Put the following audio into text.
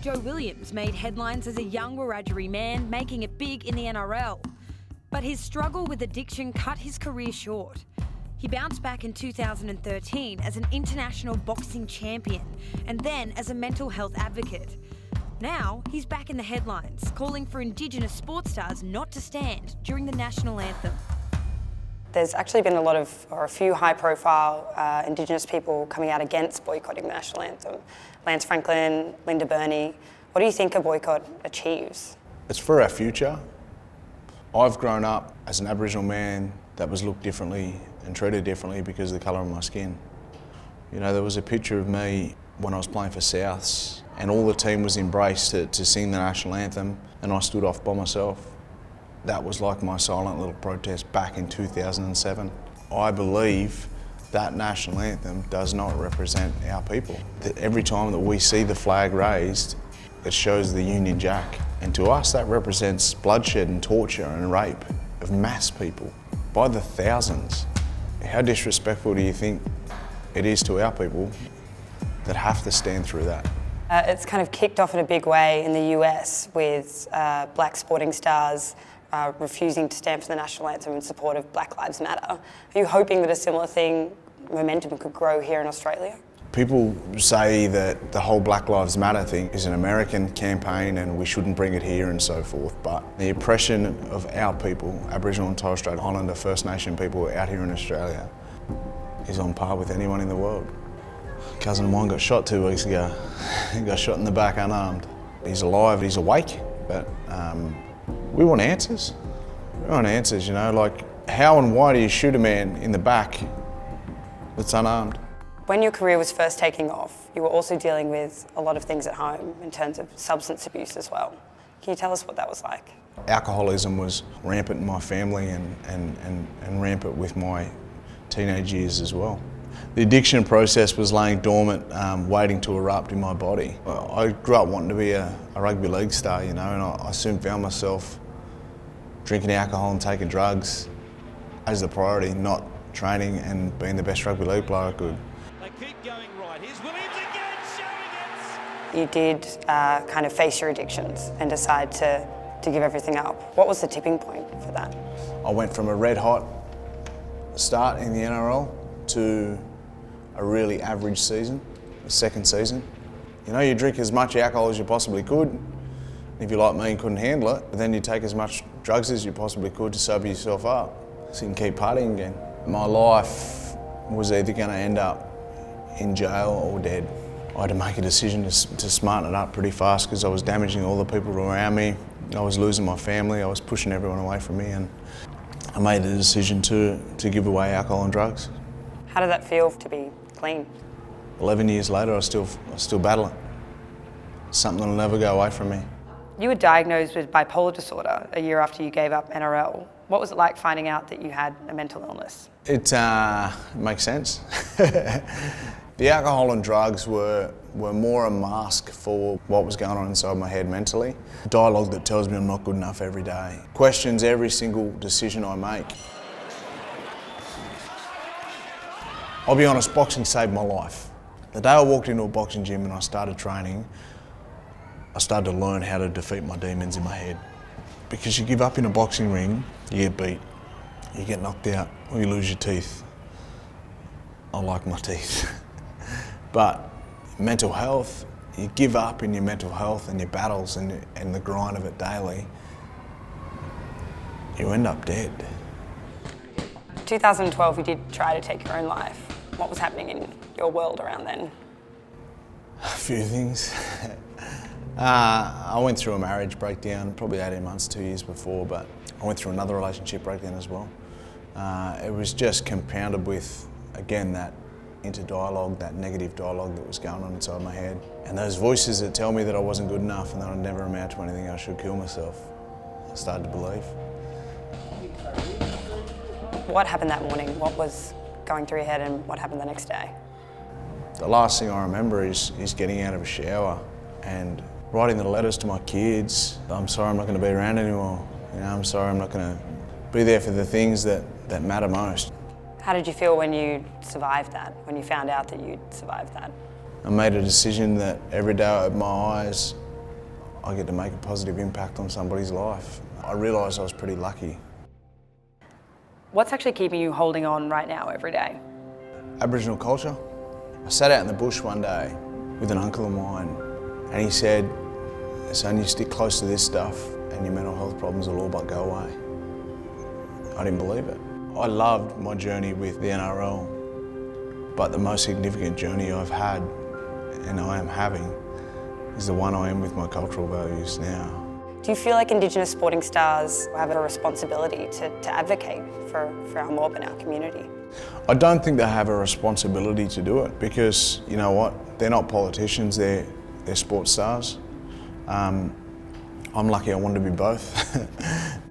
Joe Williams made headlines as a young Wiradjuri man, making it big in the NRL. But his struggle with addiction cut his career short. He bounced back in 2013 as an international boxing champion and then as a mental health advocate. Now, he's back in the headlines, calling for Indigenous sports stars not to stand during the national anthem. There's actually been a few high-profile Indigenous people coming out against boycotting the national anthem. Lance Franklin, Linda Burney. What do you think a boycott achieves? It's for our future. I've grown up as an Aboriginal man that was looked differently and treated differently because of the colour of my skin. You know, there was a picture of me when I was playing for Souths and all the team was embraced to sing the national anthem and I stood off by myself. That was like my silent little protest back in 2007. I believe that national anthem does not represent our people. That every time that we see the flag raised, it shows the Union Jack. And to us, that represents bloodshed and torture and rape of mass people by the thousands. How disrespectful do you think it is to our people that have to stand through that? It's kind of kicked off in a big way in the US with black sporting stars refusing to stand for the national anthem in support of Black Lives Matter. Are you hoping that a similar momentum could grow here in Australia? People say that the whole Black Lives Matter thing is an American campaign and we shouldn't bring it here and so forth, but the oppression of our people, Aboriginal and Torres Strait Islander First Nation people out here in Australia, is on par with anyone in the world. A cousin of mine got shot 2 weeks ago. He got shot in the back unarmed. He's alive, he's awake, but we want answers. We want answers, you know, like how and why do you shoot a man in the back that's unarmed? When your career was first taking off, you were also dealing with a lot of things at home in terms of substance abuse as well. Can you tell us what that was like? Alcoholism was rampant in my family and rampant with my teenage years as well. The addiction process was laying dormant, waiting to erupt in my body. I grew up wanting to be a rugby league star, you know, and I soon found myself drinking alcohol and taking drugs as the priority, not training and being the best rugby league player I could. They keep going right. Here's Williams again, showing it. You did kind of face your addictions and decide to give everything up. What was the tipping point for that? I went from a red hot start in the NRL to a really average season, the second season. You know, you drink as much alcohol as you possibly could. If you're like me and couldn't handle it, then you take as much drugs as you possibly could to sober yourself up so you can keep partying again. My life was either going to end up in jail or dead. I had to make a decision to smarten it up pretty fast because I was damaging all the people around me. I was losing my family, I was pushing everyone away from me, and I made the decision to give away alcohol and drugs. How did that feel to be clean? 11 years later, I still battle it. Something that'll never go away from me. You were diagnosed with bipolar disorder a year after you gave up NRL. What was it like finding out that you had a mental illness? It makes sense. The alcohol and drugs were more a mask for what was going on inside my head mentally. Dialogue that tells me I'm not good enough every day. Questions every single decision I make. I'll be honest, boxing saved my life. The day I walked into a boxing gym and I started training, I started to learn how to defeat my demons in my head. Because you give up in a boxing ring, you get beat, you get knocked out, or you lose your teeth. I like my teeth. But mental health, you give up in your mental health and your battles and the grind of it daily, you end up dead. 2012, you did try to take your own life. What was happening in your world around then? A few things. I went through a marriage breakdown probably 18 months, 2 years before, but I went through another relationship breakdown as well. It was just compounded with, again, that inner dialogue, that negative dialogue that was going on inside my head. And those voices that tell me that I wasn't good enough and that I'd never amount to anything, I should kill myself, I started to believe. What happened that morning? What was going through your head and what happened the next day? The last thing I remember is getting out of a shower and writing the letters to my kids. I'm sorry I'm not going to be around anymore. You know, I'm sorry I'm not going to be there for the things that matter most. How did you feel when you survived that, when you found out that you'd survived that? I made a decision that every day I opened my eyes, I get to make a positive impact on somebody's life. I realised I was pretty lucky. What's actually keeping you holding on right now every day? Aboriginal culture. I sat out in the bush one day with an uncle of mine and he said, son, you stick close to this stuff and your mental health problems will all but go away. I didn't believe it. I loved my journey with the NRL, but the most significant journey I've had and I am having is the one I am with my cultural values now. Do you feel like Indigenous sporting stars have a responsibility to advocate for our mob and our community? I don't think they have a responsibility to do it because, you know what, they're not politicians, they're sports stars. I'm lucky I wanted to be both.